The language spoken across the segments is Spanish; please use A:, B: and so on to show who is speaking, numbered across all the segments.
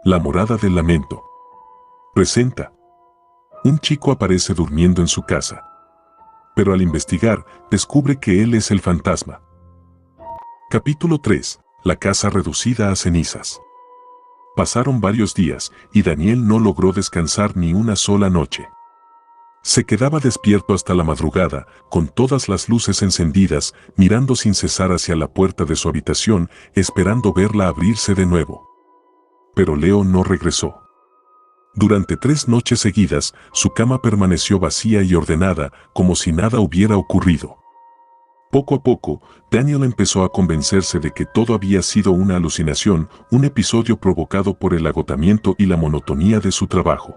A: La morada del lamento. Presenta. Un chico aparece durmiendo en su casa. Pero al investigar, descubre que él es el fantasma. Capítulo 3. La casa reducida a cenizas. Pasaron varios días, y Daniel no logró descansar ni una sola noche. Se quedaba despierto hasta la madrugada, con todas las luces encendidas, mirando sin cesar hacia la puerta de su habitación, esperando verla abrirse de nuevo. Pero Leo no regresó. Durante 3 noches seguidas, su cama permaneció vacía y ordenada, como si nada hubiera ocurrido. Poco a poco, Daniel empezó a convencerse de que todo había sido una alucinación, un episodio provocado por el agotamiento y la monotonía de su trabajo.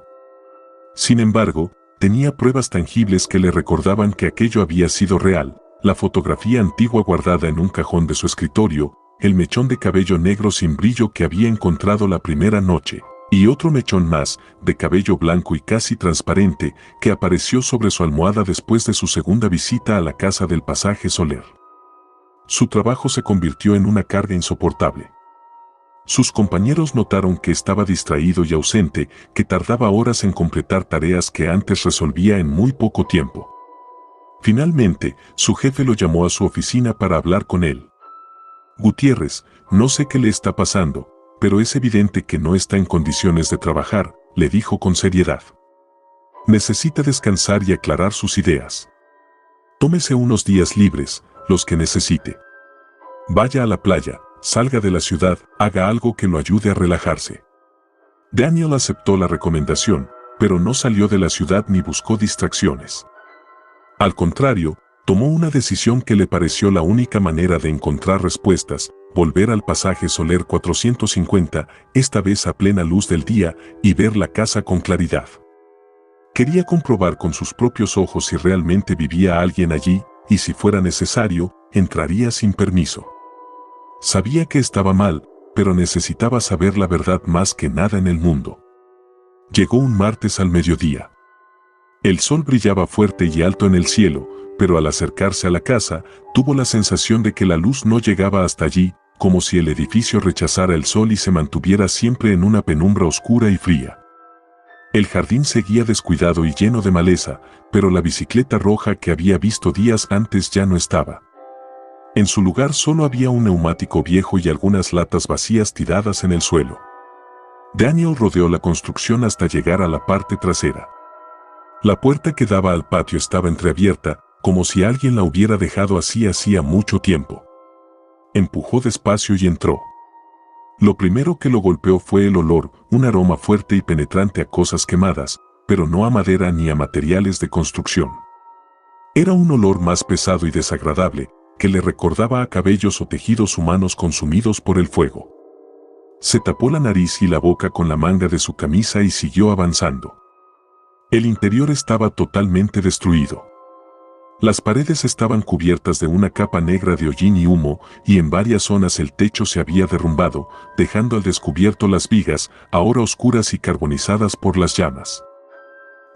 A: Sin embargo, tenía pruebas tangibles que le recordaban que aquello había sido real: la fotografía antigua guardada en un cajón de su escritorio, el mechón de cabello negro sin brillo que había encontrado la primera noche, y otro mechón más, de cabello blanco y casi transparente, que apareció sobre su almohada después de su segunda visita a la casa del Pasaje Soler. Su trabajo se convirtió en una carga insoportable. Sus compañeros notaron que estaba distraído y ausente, que tardaba horas en completar tareas que antes resolvía en muy poco tiempo. Finalmente, su jefe lo llamó a su oficina para hablar con él. Gutiérrez, no sé qué le está pasando, pero es evidente que no está en condiciones de trabajar, le dijo con seriedad. Necesita descansar y aclarar sus ideas. Tómese unos días libres, los que necesite. Vaya a la playa, salga de la ciudad, haga algo que lo ayude a relajarse. Daniel aceptó la recomendación, pero no salió de la ciudad ni buscó distracciones. Al contrario, tomó una decisión que le pareció la única manera de encontrar respuestas: volver al Pasaje Soler 450, esta vez a plena luz del día, y ver la casa con claridad. Quería comprobar con sus propios ojos si realmente vivía alguien allí, y si fuera necesario, entraría sin permiso. Sabía que estaba mal, pero necesitaba saber la verdad más que nada en el mundo. Llegó un martes al mediodía. El sol brillaba fuerte y alto en el cielo, pero al acercarse a la casa, tuvo la sensación de que la luz no llegaba hasta allí, como si el edificio rechazara el sol y se mantuviera siempre en una penumbra oscura y fría. El jardín seguía descuidado y lleno de maleza, pero la bicicleta roja que había visto días antes ya no estaba. En su lugar solo había un neumático viejo y algunas latas vacías tiradas en el suelo. Daniel rodeó la construcción hasta llegar a la parte trasera. La puerta que daba al patio estaba entreabierta, como si alguien la hubiera dejado así hacía mucho tiempo. Empujó despacio y entró. Lo primero que lo golpeó fue el olor, un aroma fuerte y penetrante a cosas quemadas, pero no a madera ni a materiales de construcción. Era un olor más pesado y desagradable, que le recordaba a cabellos o tejidos humanos consumidos por el fuego. Se tapó la nariz y la boca con la manga de su camisa y siguió avanzando. El interior estaba totalmente destruido. Las paredes estaban cubiertas de una capa negra de hollín y humo, y en varias zonas el techo se había derrumbado, dejando al descubierto las vigas, ahora oscuras y carbonizadas por las llamas.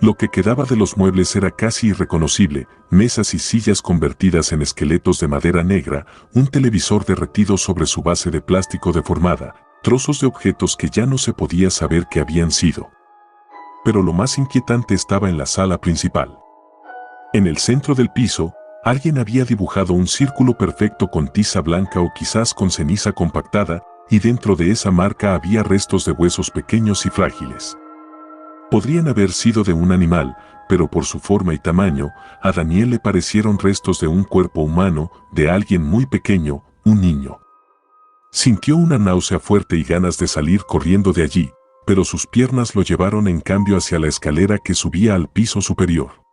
A: Lo que quedaba de los muebles era casi irreconocible: mesas y sillas convertidas en esqueletos de madera negra, un televisor derretido sobre su base de plástico deformada, trozos de objetos que ya no se podía saber qué habían sido. Pero lo más inquietante estaba en la sala principal. En el centro del piso, alguien había dibujado un círculo perfecto con tiza blanca o quizás con ceniza compactada, y dentro de esa marca había restos de huesos pequeños y frágiles. Podrían haber sido de un animal, pero por su forma y tamaño, a Daniel le parecieron restos de un cuerpo humano, de alguien muy pequeño, un niño. Sintió una náusea fuerte y ganas de salir corriendo de allí, pero sus piernas lo llevaron en cambio hacia la escalera que subía al piso superior.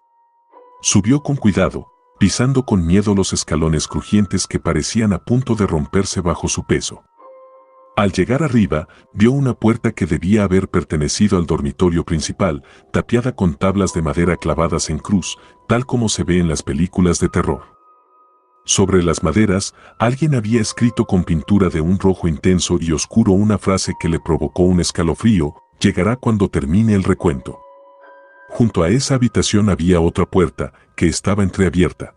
A: Subió con cuidado, pisando con miedo los escalones crujientes que parecían a punto de romperse bajo su peso. Al llegar arriba, vio una puerta que debía haber pertenecido al dormitorio principal, tapiada con tablas de madera clavadas en cruz, tal como se ve en las películas de terror. Sobre las maderas, alguien había escrito con pintura de un rojo intenso y oscuro una frase que le provocó un escalofrío: llegará cuando termine el recuento. Junto a esa habitación había otra puerta, que estaba entreabierta.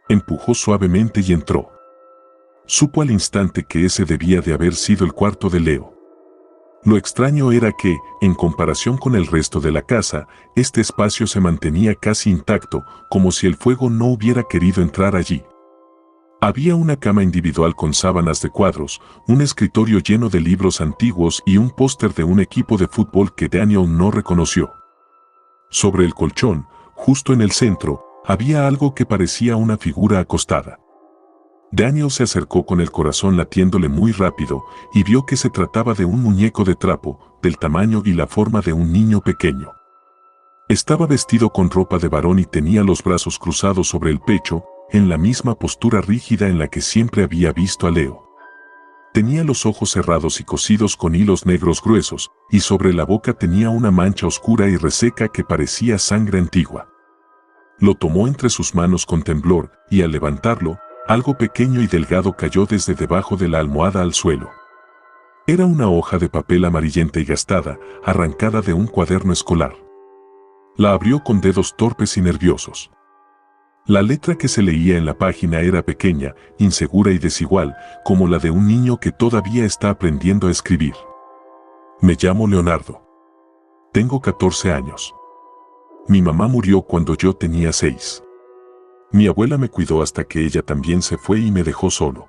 A: Empujó suavemente y entró. Supo al instante que ese debía de haber sido el cuarto de Leo. Lo extraño era que, en comparación con el resto de la casa, este espacio se mantenía casi intacto, como si el fuego no hubiera querido entrar allí. Había una cama individual con sábanas de cuadros, un escritorio lleno de libros antiguos y un póster de un equipo de fútbol que Daniel no reconoció. Sobre el colchón, justo en el centro, había algo que parecía una figura acostada. Daniel se acercó con el corazón latiéndole muy rápido y vio que se trataba de un muñeco de trapo, del tamaño y la forma de un niño pequeño. Estaba vestido con ropa de varón y tenía los brazos cruzados sobre el pecho, en la misma postura rígida en la que siempre había visto a Leo. Tenía los ojos cerrados y cosidos con hilos negros gruesos, y sobre la boca tenía una mancha oscura y reseca que parecía sangre antigua. Lo tomó entre sus manos con temblor, y al levantarlo, algo pequeño y delgado cayó desde debajo de la almohada al suelo. Era una hoja de papel amarillenta y gastada, arrancada de un cuaderno escolar. La abrió con dedos torpes y nerviosos. La letra que se leía en la página era pequeña, insegura y desigual, como la de un niño que todavía está aprendiendo a escribir. Me llamo Leonardo. Tengo 14 años. Mi mamá murió cuando yo tenía 6. Mi abuela me cuidó hasta que ella también se fue y me dejó solo.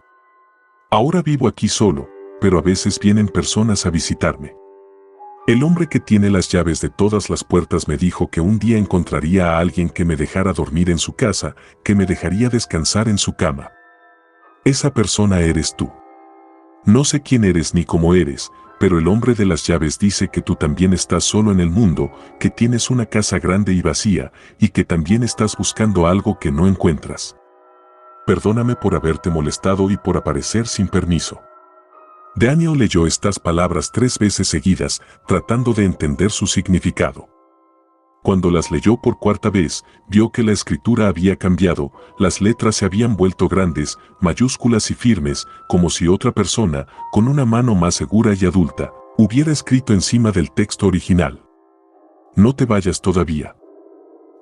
A: Ahora vivo aquí solo, pero a veces vienen personas a visitarme. El hombre que tiene las llaves de todas las puertas me dijo que un día encontraría a alguien que me dejara dormir en su casa, que me dejaría descansar en su cama. Esa persona eres tú. No sé quién eres ni cómo eres, pero el hombre de las llaves dice que tú también estás solo en el mundo, que tienes una casa grande y vacía, y que también estás buscando algo que no encuentras. Perdóname por haberte molestado y por aparecer sin permiso. Daniel leyó estas palabras 3 veces seguidas, tratando de entender su significado. Cuando las leyó por 4ª vez, vio que la escritura había cambiado, las letras se habían vuelto grandes, mayúsculas y firmes, como si otra persona, con una mano más segura y adulta, hubiera escrito encima del texto original. No te vayas todavía.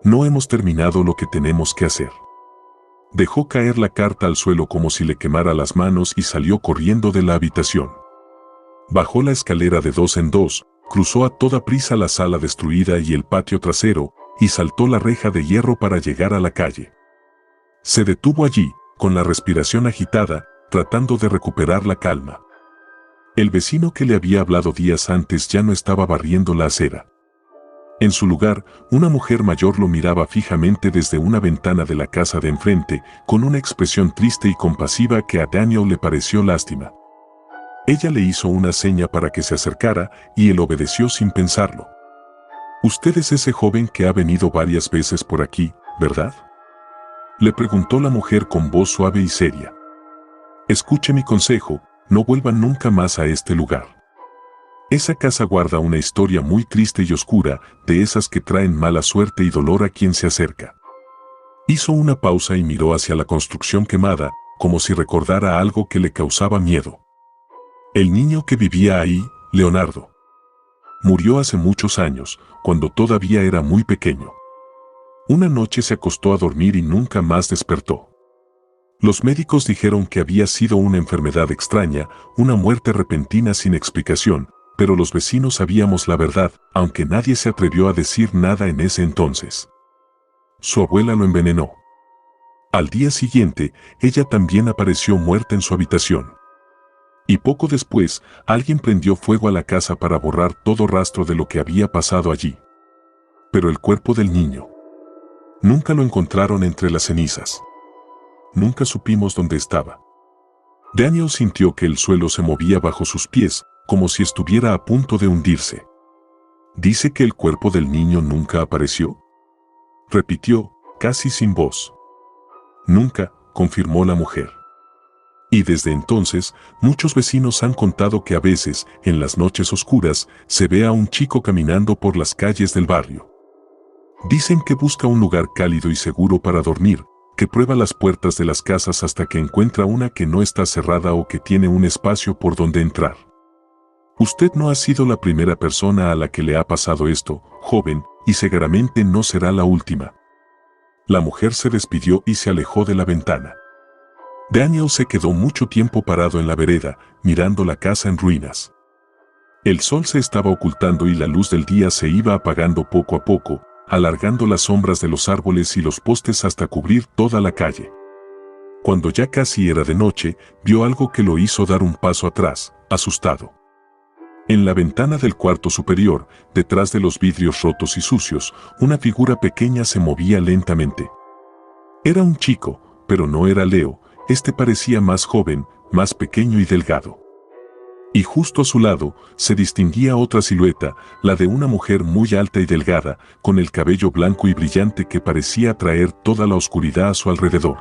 A: No hemos terminado lo que tenemos que hacer. Dejó caer la carta al suelo como si le quemara las manos y salió corriendo de la habitación. Bajó la escalera de 2 en 2, cruzó a toda prisa la sala destruida y el patio trasero, y saltó la reja de hierro para llegar a la calle. Se detuvo allí, con la respiración agitada, tratando de recuperar la calma. El vecino que le había hablado días antes ya no estaba barriendo la acera. En su lugar, una mujer mayor lo miraba fijamente desde una ventana de la casa de enfrente, con una expresión triste y compasiva que a Daniel le pareció lástima. Ella le hizo una seña para que se acercara, y él obedeció sin pensarlo. «Usted es ese joven que ha venido varias veces por aquí, ¿verdad?», le preguntó la mujer con voz suave y seria. «Escuche mi consejo, no vuelva nunca más a este lugar. Esa casa guarda una historia muy triste y oscura, de esas que traen mala suerte y dolor a quien se acerca». Hizo una pausa y miró hacia la construcción quemada, como si recordara algo que le causaba miedo. El niño que vivía ahí, Leonardo, murió hace muchos años, cuando todavía era muy pequeño. Una noche se acostó a dormir y nunca más despertó. Los médicos dijeron que había sido una enfermedad extraña, una muerte repentina sin explicación, pero los vecinos sabíamos la verdad, aunque nadie se atrevió a decir nada en ese entonces. Su abuela lo envenenó. Al día siguiente, ella también apareció muerta en su habitación. Y poco después, alguien prendió fuego a la casa para borrar todo rastro de lo que había pasado allí. Pero el cuerpo del niño, nunca lo encontraron entre las cenizas. Nunca supimos dónde estaba. Daniel sintió que el suelo se movía bajo sus pies, como si estuviera a punto de hundirse. ¿Dice que el cuerpo del niño nunca apareció?, repitió, casi sin voz. Nunca, confirmó la mujer. Y desde entonces, muchos vecinos han contado que a veces, en las noches oscuras, se ve a un chico caminando por las calles del barrio. Dicen que busca un lugar cálido y seguro para dormir, que prueba las puertas de las casas hasta que encuentra una que no está cerrada o que tiene un espacio por donde entrar. Usted no ha sido la primera persona a la que le ha pasado esto, joven, y seguramente no será la última. La mujer se despidió y se alejó de la ventana. Daniel se quedó mucho tiempo parado en la vereda, mirando la casa en ruinas. El sol se estaba ocultando y la luz del día se iba apagando poco a poco, alargando las sombras de los árboles y los postes hasta cubrir toda la calle. Cuando ya casi era de noche, vio algo que lo hizo dar un paso atrás, asustado. En la ventana del cuarto superior, detrás de los vidrios rotos y sucios, una figura pequeña se movía lentamente. Era un chico, pero no era Leo, este parecía más joven, más pequeño y delgado. Y justo a su lado, se distinguía otra silueta, la de una mujer muy alta y delgada, con el cabello blanco y brillante que parecía atraer toda la oscuridad a su alrededor.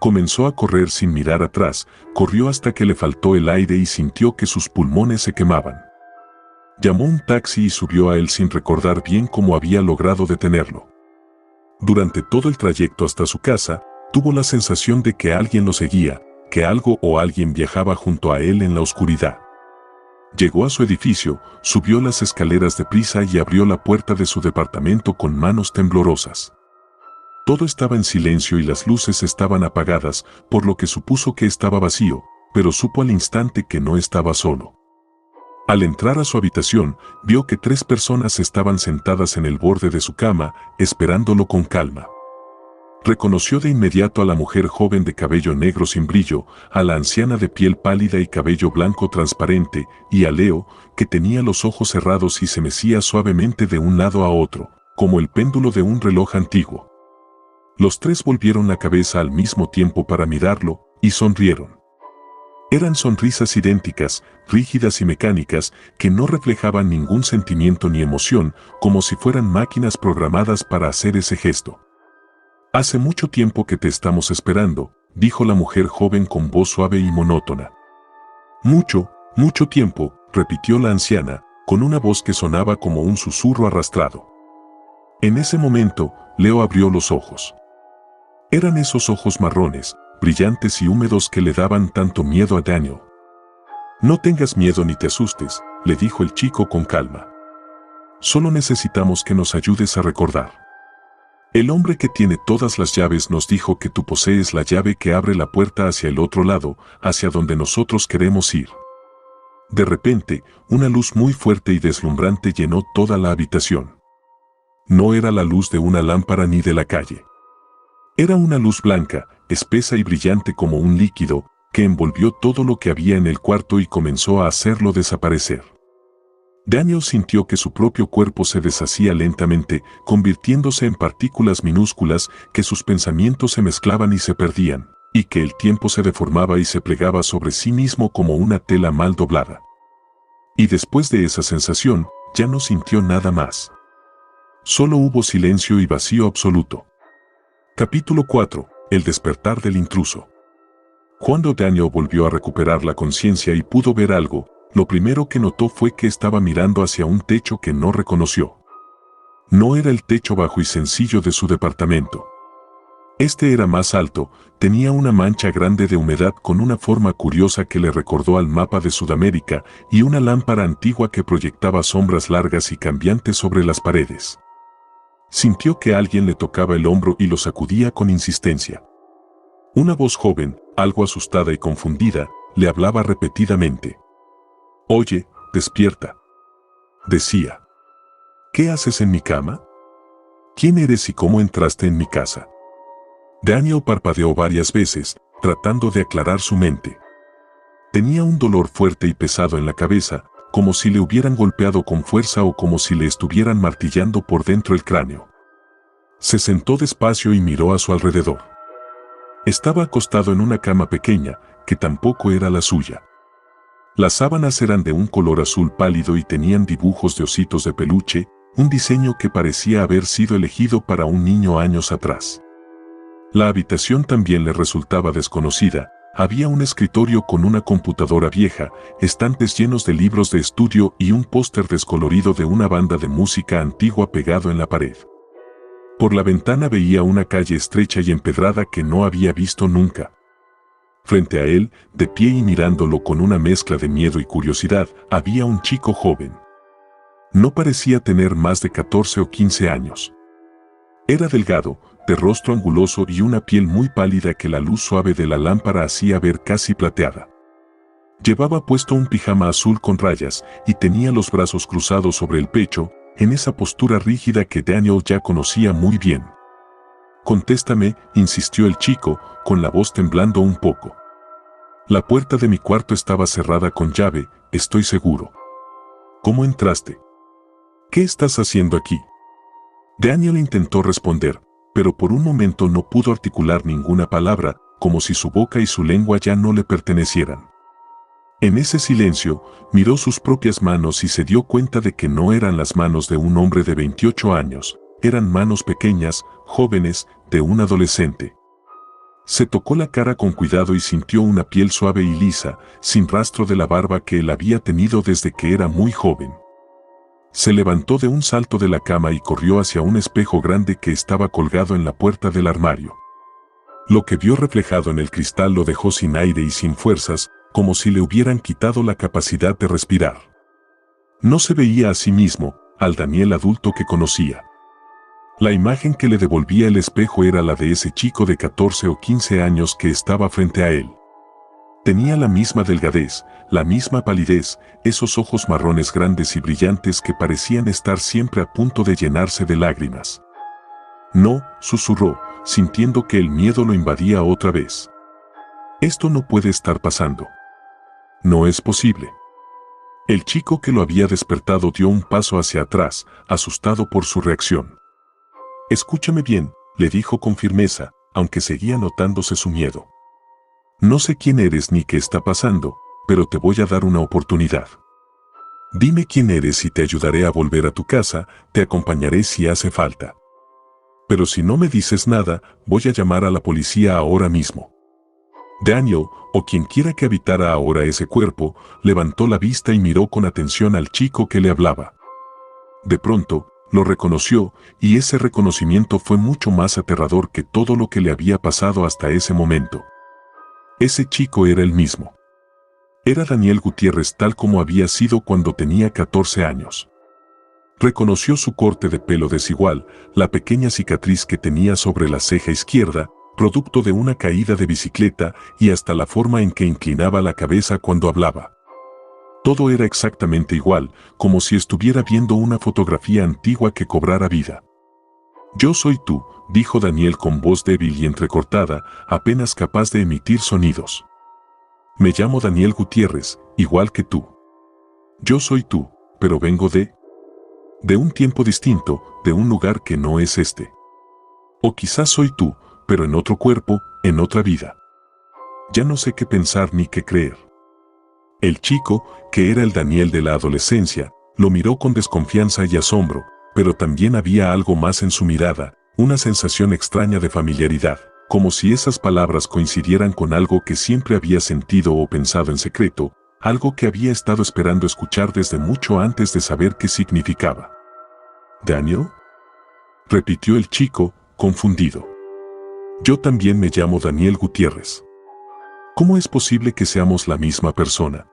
A: Comenzó a correr sin mirar atrás, corrió hasta que le faltó el aire y sintió que sus pulmones se quemaban. Llamó un taxi y subió a él sin recordar bien cómo había logrado detenerlo. Durante todo el trayecto hasta su casa, tuvo la sensación de que alguien lo seguía, que algo o alguien viajaba junto a él en la oscuridad. Llegó a su edificio, subió las escaleras deprisa y abrió la puerta de su departamento con manos temblorosas. Todo estaba en silencio y las luces estaban apagadas, por lo que supuso que estaba vacío, pero supo al instante que no estaba solo. Al entrar a su habitación, vio que 3 personas estaban sentadas en el borde de su cama, esperándolo con calma. Reconoció de inmediato a la mujer joven de cabello negro sin brillo, a la anciana de piel pálida y cabello blanco transparente, y a Leo, que tenía los ojos cerrados y se mecía suavemente de un lado a otro, como el péndulo de un reloj antiguo. Los 3 volvieron la cabeza al mismo tiempo para mirarlo, y sonrieron. Eran sonrisas idénticas, rígidas y mecánicas, que no reflejaban ningún sentimiento ni emoción, como si fueran máquinas programadas para hacer ese gesto. «Hace mucho tiempo que te estamos esperando», dijo la mujer joven con voz suave y monótona. «Mucho, mucho tiempo», repitió la anciana, con una voz que sonaba como un susurro arrastrado. En ese momento, Leo abrió los ojos. Eran esos ojos marrones, brillantes y húmedos que le daban tanto miedo a Daniel. «No tengas miedo ni te asustes», le dijo el chico con calma. «Solo necesitamos que nos ayudes a recordar. El hombre que tiene todas las llaves nos dijo que tú posees la llave que abre la puerta hacia el otro lado, hacia donde nosotros queremos ir». De repente, una luz muy fuerte y deslumbrante llenó toda la habitación. No era la luz de una lámpara ni de la calle. Era una luz blanca, espesa y brillante como un líquido, que envolvió todo lo que había en el cuarto y comenzó a hacerlo desaparecer. Daniel sintió que su propio cuerpo se deshacía lentamente, convirtiéndose en partículas minúsculas, que sus pensamientos se mezclaban y se perdían, y que el tiempo se deformaba y se plegaba sobre sí mismo como una tela mal doblada. Y después de esa sensación, ya no sintió nada más. Solo hubo silencio y vacío absoluto. Capítulo 4. El despertar del intruso. Cuando Daniel volvió a recuperar la conciencia y pudo ver algo, lo primero que notó fue que estaba mirando hacia un techo que no reconoció. No era el techo bajo y sencillo de su departamento. Este era más alto, tenía una mancha grande de humedad con una forma curiosa que le recordó al mapa de Sudamérica y una lámpara antigua que proyectaba sombras largas y cambiantes sobre las paredes. Sintió que alguien le tocaba el hombro y lo sacudía con insistencia. Una voz joven, algo asustada y confundida, le hablaba repetidamente. «Oye, despierta», decía. «¿Qué haces en mi cama? ¿Quién eres y cómo entraste en mi casa?» Daniel parpadeó varias veces, tratando de aclarar su mente. Tenía un dolor fuerte y pesado en la cabeza, como si le hubieran golpeado con fuerza o como si le estuvieran martillando por dentro el cráneo. Se sentó despacio y miró a su alrededor. Estaba acostado en una cama pequeña, que tampoco era la suya. Las sábanas eran de un color azul pálido y tenían dibujos de ositos de peluche, un diseño que parecía haber sido elegido para un niño años atrás. La habitación también le resultaba desconocida. Había un escritorio con una computadora vieja, estantes llenos de libros de estudio y un póster descolorido de una banda de música antigua pegado en la pared. Por la ventana veía una calle estrecha y empedrada que no había visto nunca. Frente a él, de pie y mirándolo con una mezcla de miedo y curiosidad, había un chico joven. No parecía tener más de 14 o 15 años. Era delgado, de rostro anguloso y una piel muy pálida que la luz suave de la lámpara hacía ver casi plateada. Llevaba puesto un pijama azul con rayas y tenía los brazos cruzados sobre el pecho, en esa postura rígida que Daniel ya conocía muy bien. «Contéstame», insistió el chico, con la voz temblando un poco. «La puerta de mi cuarto estaba cerrada con llave, estoy seguro». «¿Cómo entraste? ¿Qué estás haciendo aquí?». Daniel intentó responder, pero por un momento no pudo articular ninguna palabra, como si su boca y su lengua ya no le pertenecieran. En ese silencio, miró sus propias manos y se dio cuenta de que no eran las manos de un hombre de 28 años, eran manos pequeñas, jóvenes, de un adolescente. Se tocó la cara con cuidado y sintió una piel suave y lisa, sin rastro de la barba que él había tenido desde que era muy joven. Se levantó de un salto de la cama y corrió hacia un espejo grande que estaba colgado en la puerta del armario. Lo que vio reflejado en el cristal lo dejó sin aire y sin fuerzas, como si le hubieran quitado la capacidad de respirar. No se veía a sí mismo, al Daniel adulto que conocía. La imagen que le devolvía el espejo era la de ese chico de 14 o 15 años que estaba frente a él. Tenía la misma delgadez, la misma palidez, esos ojos marrones grandes y brillantes que parecían estar siempre a punto de llenarse de lágrimas. «No», susurró, sintiendo que el miedo lo invadía otra vez. «Esto no puede estar pasando. No es posible». El chico que lo había despertado dio un paso hacia atrás, asustado por su reacción. «Escúchame bien», le dijo con firmeza, aunque seguía notándose su miedo. «No sé quién eres ni qué está pasando, pero te voy a dar una oportunidad. Dime quién eres y te ayudaré a volver a tu casa, te acompañaré si hace falta. Pero si no me dices nada, voy a llamar a la policía ahora mismo». Daniel, o quien quiera que habitara ahora ese cuerpo, levantó la vista y miró con atención al chico que le hablaba. De pronto, lo reconoció, y ese reconocimiento fue mucho más aterrador que todo lo que le había pasado hasta ese momento. Ese chico era el mismo. Era Daniel Gutiérrez tal como había sido cuando tenía 14 años. Reconoció su corte de pelo desigual, la pequeña cicatriz que tenía sobre la ceja izquierda, producto de una caída de bicicleta, y hasta la forma en que inclinaba la cabeza cuando hablaba. Todo era exactamente igual, como si estuviera viendo una fotografía antigua que cobrara vida. «Yo soy tú», dijo Daniel con voz débil y entrecortada, apenas capaz de emitir sonidos. «Me llamo Daniel Gutiérrez, igual que tú. Yo soy tú, pero vengo de un tiempo distinto, de un lugar que no es este. O quizás soy tú, pero en otro cuerpo, en otra vida. Ya no sé qué pensar ni qué creer». El chico, que era el Daniel de la adolescencia, lo miró con desconfianza y asombro, pero también había algo más en su mirada, una sensación extraña de familiaridad, como si esas palabras coincidieran con algo que siempre había sentido o pensado en secreto, algo que había estado esperando escuchar desde mucho antes de saber qué significaba. «¿Daniel?», repitió el chico, confundido. «Yo también me llamo Daniel Gutiérrez. ¿Cómo es posible que seamos la misma persona?».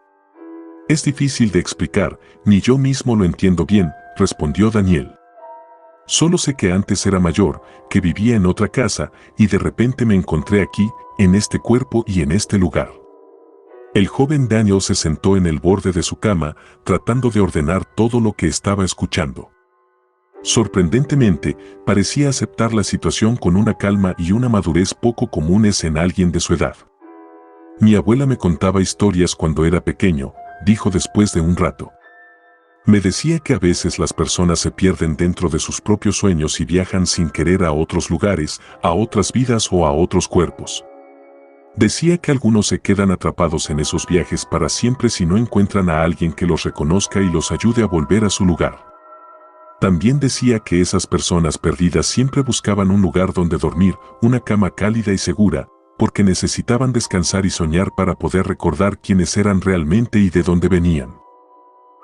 A: «Es difícil de explicar, ni yo mismo lo entiendo bien», respondió Daniel. «Solo sé que antes era mayor, que vivía en otra casa, y de repente me encontré aquí, en este cuerpo y en este lugar». El joven Daniel se sentó en el borde de su cama, tratando de ordenar todo lo que estaba escuchando. Sorprendentemente, parecía aceptar la situación con una calma y una madurez poco comunes en alguien de su edad. «Mi abuela me contaba historias cuando era pequeño», dijo después de un rato. «Me decía que a veces las personas se pierden dentro de sus propios sueños y viajan sin querer a otros lugares, a otras vidas o a otros cuerpos. Decía que algunos se quedan atrapados en esos viajes para siempre si no encuentran a alguien que los reconozca y los ayude a volver a su lugar. También decía que esas personas perdidas siempre buscaban un lugar donde dormir, una cama cálida y segura, porque necesitaban descansar y soñar para poder recordar quiénes eran realmente y de dónde venían».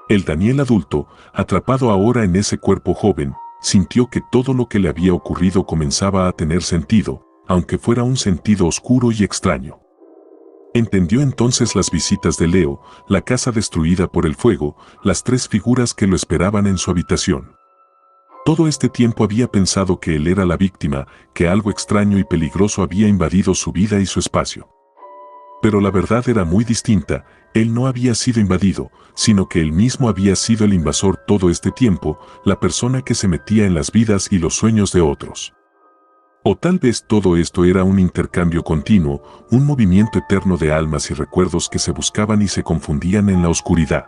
A: El Daniel adulto, atrapado ahora en ese cuerpo joven, sintió que todo lo que le había ocurrido comenzaba a tener sentido, aunque fuera un sentido oscuro y extraño. Entendió entonces las visitas de Leo, la casa destruida por el fuego, las 3 figuras que lo esperaban en su habitación. Todo este tiempo había pensado que él era la víctima, que algo extraño y peligroso había invadido su vida y su espacio. Pero la verdad era muy distinta. Él no había sido invadido, sino que él mismo había sido el invasor todo este tiempo, la persona que se metía en las vidas y los sueños de otros. O tal vez todo esto era un intercambio continuo, un movimiento eterno de almas y recuerdos que se buscaban y se confundían en la oscuridad.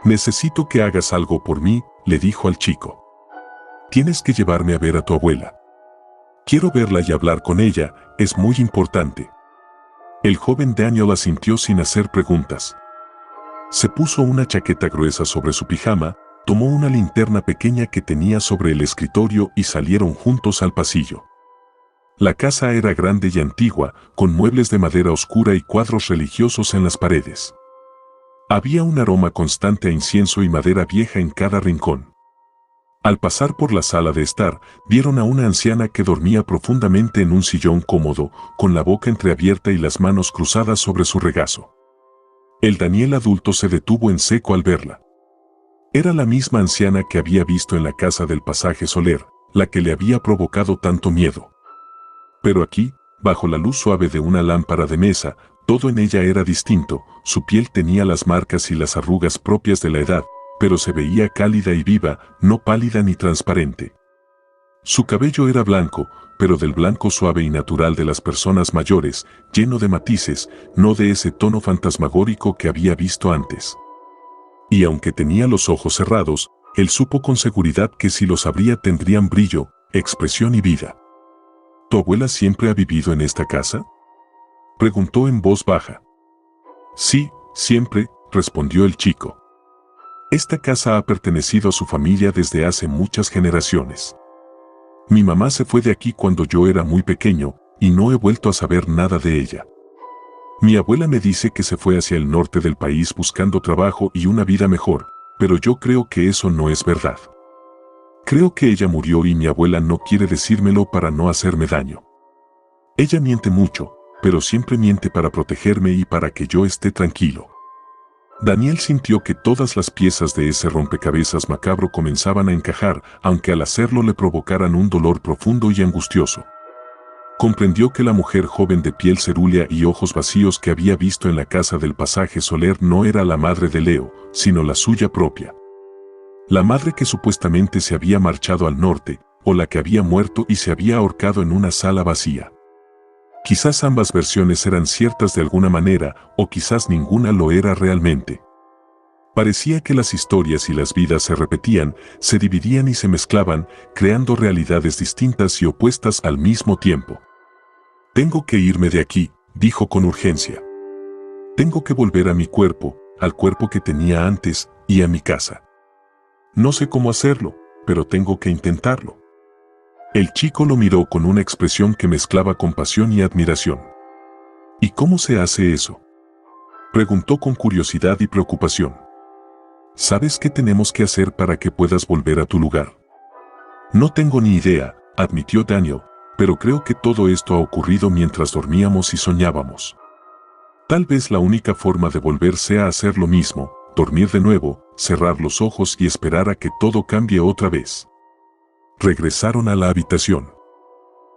A: «Necesito que hagas algo por mí», le dijo al chico. «Tienes que llevarme a ver a tu abuela. Quiero verla y hablar con ella, es muy importante». El joven Daniel asintió sin hacer preguntas. Se puso una chaqueta gruesa sobre su pijama, tomó una linterna pequeña que tenía sobre el escritorio y salieron juntos al pasillo. La casa era grande y antigua, con muebles de madera oscura y cuadros religiosos en las paredes. Había un aroma constante a incienso y madera vieja en cada rincón. Al pasar por la sala de estar, vieron a una anciana que dormía profundamente en un sillón cómodo, con la boca entreabierta y las manos cruzadas sobre su regazo. El Daniel adulto se detuvo en seco al verla. Era la misma anciana que había visto en la casa del pasaje Soler, la que le había provocado tanto miedo. Pero aquí, bajo la luz suave de una lámpara de mesa, todo en ella era distinto. Su piel tenía las marcas y las arrugas propias de la edad, pero se veía cálida y viva, no pálida ni transparente. Su cabello era blanco, pero del blanco suave y natural de las personas mayores, lleno de matices, no de ese tono fantasmagórico que había visto antes. Y aunque tenía los ojos cerrados, él supo con seguridad que si los abría tendrían brillo, expresión y vida. ¿Tu abuela siempre ha vivido en esta casa?, preguntó en voz baja. Sí, siempre, respondió el chico. Esta casa ha pertenecido a su familia desde hace muchas generaciones. Mi mamá se fue de aquí cuando yo era muy pequeño, y no he vuelto a saber nada de ella. Mi abuela me dice que se fue hacia el norte del país buscando trabajo y una vida mejor, pero yo creo que eso no es verdad. Creo que ella murió y mi abuela no quiere decírmelo para no hacerme daño. Ella miente mucho, pero siempre miente para protegerme y para que yo esté tranquilo. Daniel sintió que todas las piezas de ese rompecabezas macabro comenzaban a encajar, aunque al hacerlo le provocaran un dolor profundo y angustioso. Comprendió que la mujer joven de piel cerúlea y ojos vacíos que había visto en la casa del pasaje Soler no era la madre de Leo, sino la suya propia. La madre que supuestamente se había marchado al norte, o la que había muerto y se había ahorcado en una sala vacía. Quizás ambas versiones eran ciertas de alguna manera, o quizás ninguna lo era realmente. Parecía que las historias y las vidas se repetían, se dividían y se mezclaban, creando realidades distintas y opuestas al mismo tiempo. Tengo que irme de aquí, dijo con urgencia. Tengo que volver a mi cuerpo, al cuerpo que tenía antes, y a mi casa. No sé cómo hacerlo, pero tengo que intentarlo. El chico lo miró con una expresión que mezclaba compasión y admiración. ¿Y cómo se hace eso?, preguntó con curiosidad y preocupación. ¿Sabes qué tenemos que hacer para que puedas volver a tu lugar? No tengo ni idea, admitió Daniel, pero creo que todo esto ha ocurrido mientras dormíamos y soñábamos. Tal vez la única forma de volver sea hacer lo mismo, dormir de nuevo, cerrar los ojos y esperar a que todo cambie otra vez. Regresaron a la habitación.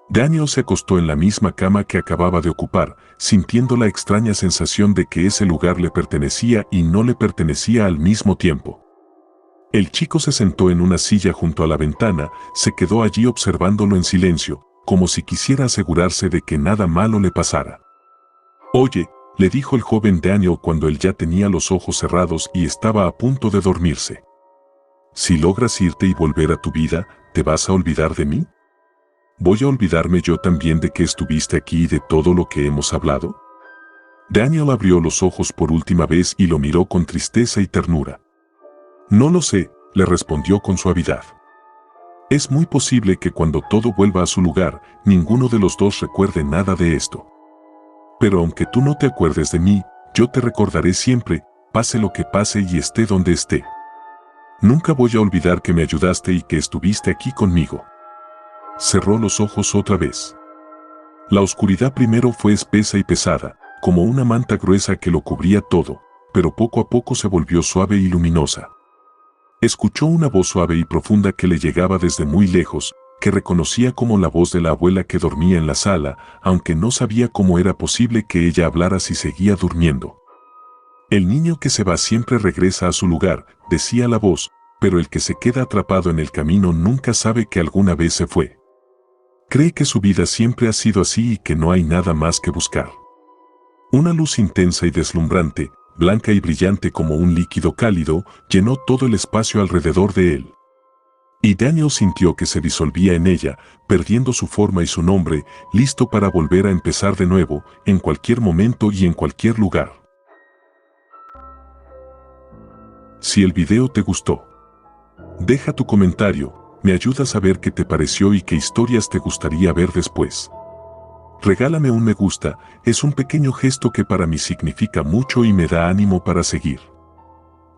A: Daniel se acostó en la misma cama que acababa de ocupar, sintiendo la extraña sensación de que ese lugar le pertenecía y no le pertenecía al mismo tiempo. El chico se sentó en una silla junto a la ventana, se quedó allí observándolo en silencio, como si quisiera asegurarse de que nada malo le pasara. «Oye», le dijo el joven Daniel cuando él ya tenía los ojos cerrados y estaba a punto de dormirse. «Si logras irte y volver a tu vida, ¿te vas a olvidar de mí? ¿Voy a olvidarme yo también de que estuviste aquí y de todo lo que hemos hablado?» Daniel abrió los ojos por última vez y lo miró con tristeza y ternura. «No lo sé», le respondió con suavidad. «Es muy posible que cuando todo vuelva a su lugar, ninguno de los dos recuerde nada de esto. Pero aunque tú no te acuerdes de mí, yo te recordaré siempre, pase lo que pase y esté donde esté. Nunca voy a olvidar que me ayudaste y que estuviste aquí conmigo». Cerró los ojos otra vez. La oscuridad primero fue espesa y pesada, como una manta gruesa que lo cubría todo, pero poco a poco se volvió suave y luminosa. Escuchó una voz suave y profunda que le llegaba desde muy lejos, que reconocía como la voz de la abuela que dormía en la sala, aunque no sabía cómo era posible que ella hablara si seguía durmiendo. El niño que se va siempre regresa a su lugar, decía la voz, pero el que se queda atrapado en el camino nunca sabe que alguna vez se fue. Cree que su vida siempre ha sido así y que no hay nada más que buscar. Una luz intensa y deslumbrante, blanca y brillante como un líquido cálido, llenó todo el espacio alrededor de él. Y Daniel sintió que se disolvía en ella, perdiendo su forma y su nombre, listo para volver a empezar de nuevo, en cualquier momento y en cualquier lugar. Si el video te gustó, deja tu comentario, me ayuda a saber qué te pareció y qué historias te gustaría ver después. Regálame un me gusta, es un pequeño gesto que para mí significa mucho y me da ánimo para seguir.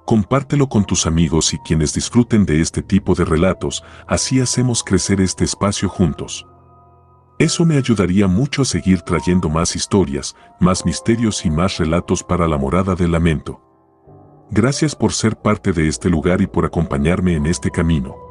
A: Compártelo con tus amigos y quienes disfruten de este tipo de relatos, así hacemos crecer este espacio juntos. Eso me ayudaría mucho a seguir trayendo más historias, más misterios y más relatos para la Morada del Lamento. Gracias por ser parte de este lugar y por acompañarme en este camino.